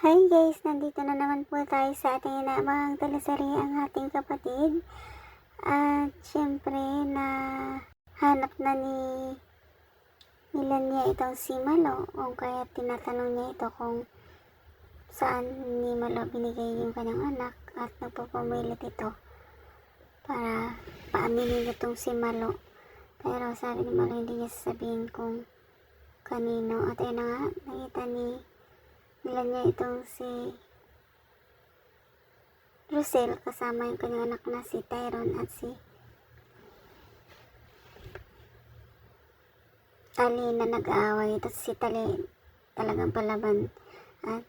Hi guys! Nandito na naman po tayo sa ating inaabang teleserye Ang Ating Kapatid. At syempre na hanap na ni Melania itong si Malo, o kaya tinatanong niya ito kung saan ni Malo binigay yung kanyang anak, at nagpapumilit ito para paaminin itong si Malo. Pero sabi ni Malo hindi niya sasabihin kung kanino. At ayun na nga, nakita ni Melania itong si Rosel kasama yung kanyang anak na si Tyron at si Tali na nag-aaway. Tapos si Tali talagang palaban at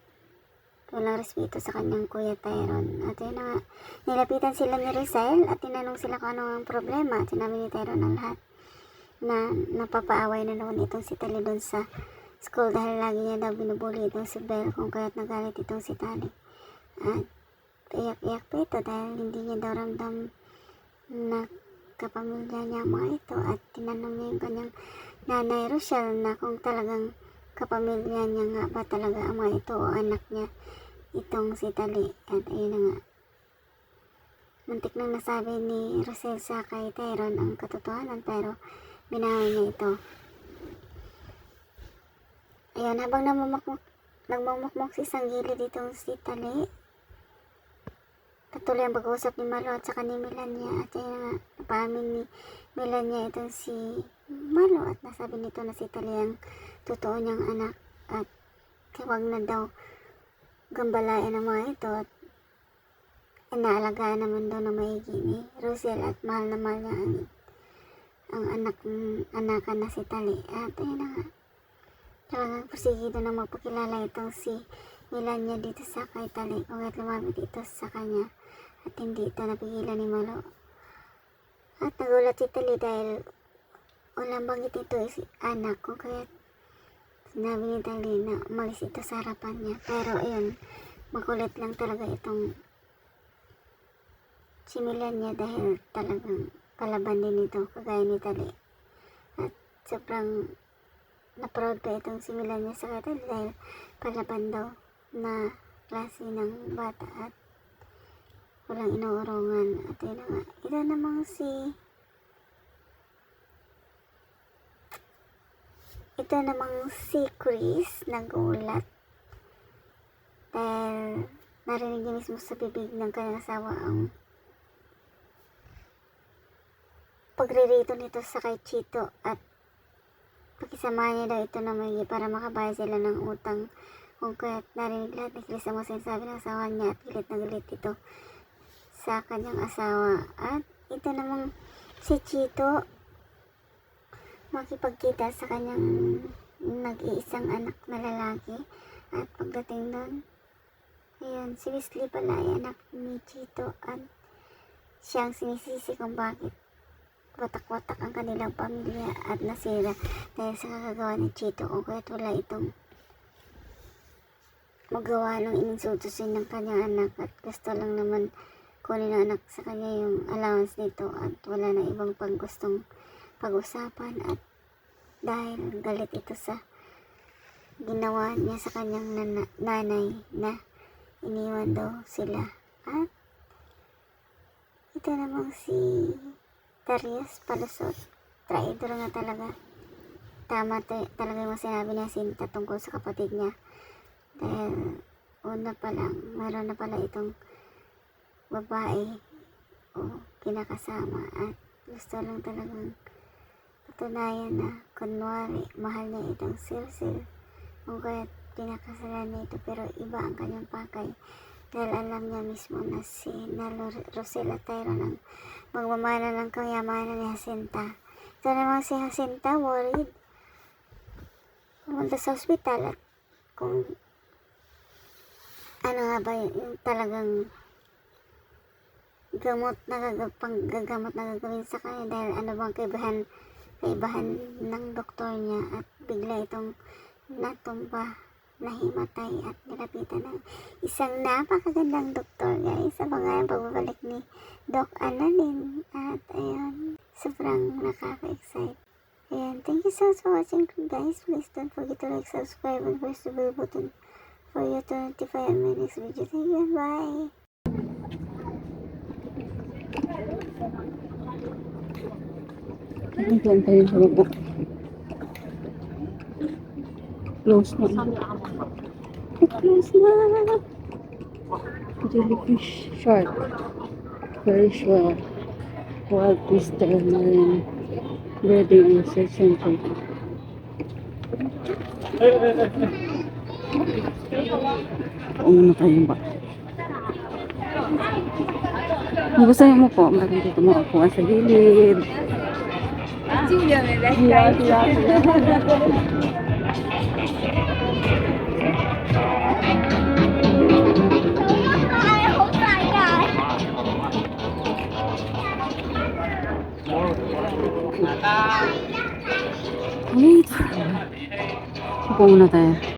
walang respeto sa kanyang kuya Tyron. At yun na nga, nilapitan sila ni Rosel at tinanong sila kung ano ang problema. At sinabi ni Tyron ang lahat na napapaaway na naman itong si Tali doon sa school dahil lagi niya daw binubuli itong si Belle, kung kaya't nagalit itong si Tali. At iyak-iyak pa ito dahil hindi niya daw ramdam na kapamilya niya mga ito, at tinanong niya yung kanyang nanay Rochelle na kung talagang kapamilya niya nga ba talaga ang mga ito o anak niya itong si Tali. At ayun na nga, muntik nang nasabi ni Rosel sa kay Tyron ang katotohanan, pero binawi niya ito. Ayan, habang nagmamukmok si Sanggili ditong si Tali, patuloy ang pag-uusap ni Malo at saka ni Melania. At ayun nga, napaamin ni Melania itong si Malo at nasabi nito na si Tali ang totoo niyang anak, at huwag na daw gambalain ang mga ito, at inaalagaan naman daw na maigi ni Rosel, at mahal na mahal niya ang anakan na si Tali. At ayun na nga, talagang porsigido na magpakilala itong si Melania dito sa kay Tali, kung at lumapit ito sa kanya at hindi ito napigilan ni Malo. At nagulat si Tali dahil walang banggit ito si anak, kung kaya sinabi ni Tali na umalis ito sa harapan niya. Pero ayun, makulit lang talaga itong si Melania dahil talagang palaban din ito kagaya ni Tali. At sobrang na-proud pa itong si Melania sa kanya dahil palaban daw na klase ng bata at walang inuurungan. At yun na nga, ito namang si Chris nagulat dahil narinig niya mismo sa bibig ng kanyang asawa ang pagririto nito sa kay Chito, at pakisamahan niya daw ito na may para makabayad sila ng utang, kung kaya't narinig lahat ni Chris ang mga sinasabi ng asawa niya, at galit na galit ito sa kanyang asawa. At ito namang si Chito makipagkita sa kanyang nag-iisang anak na lalaki, at pagdating doon, ayun, si Wesley pala ay anak ni Chito, at siyang sinisisi kung bakit watak-watak ang kanilang pamilya at nasira dahil sa kakagawa ni Chito, kung kaya't wala itong magawa ng ininsultusin ng kanyang anak, at gusto lang naman kunin ng anak sa kanya yung allowance nito, at wala na ibang pang gustong pag-usapan. At dahil galit ito sa ginawa niya sa kanyang nanay na iniwan daw sila. At ito namang si Darius Palusot, traidor nga talaga. Tama talaga yung sinabi niya Sinta tungkol sa kapatid niya, dahil una pa lang meron na pala itong babae o kinakasama, at gusto lang talagang patunayan na kunwari mahal niya itong Silsil, kung kaya pinakasalan niya ito, pero iba ang kanyang pakay dahil alam niya mismo na si Rosel at Tyron ang magmamana ng kayamanan ni Jacinta. Ito naman si Jacinta worried, pumunta sa ospital, at kung ano nga ba yung talagang gagamot na gagawin sa kanya, dahil ano bang kaibahan ng doktor niya, at bigla itong natumba, nahimatay, at nilapitan ng isang napakagandang doktor, guys, sa mga pagbabalik ni Doc Annalyn. At ayun, sobrang nakaka-excite. Ayan, thank you so much for watching, guys. Please don't forget to like, subscribe, and press the bell button for you to notify on my next video. Thank you. Bye. Diyan tayo sa baba. Close na. Close na. Jellyfish shark. Very sure. Wild twister marine. Breeding and research center. Una tayo ba? Kung gusto mo po, meron dito mo ako sa gilid. Wait. Upo muna tayo.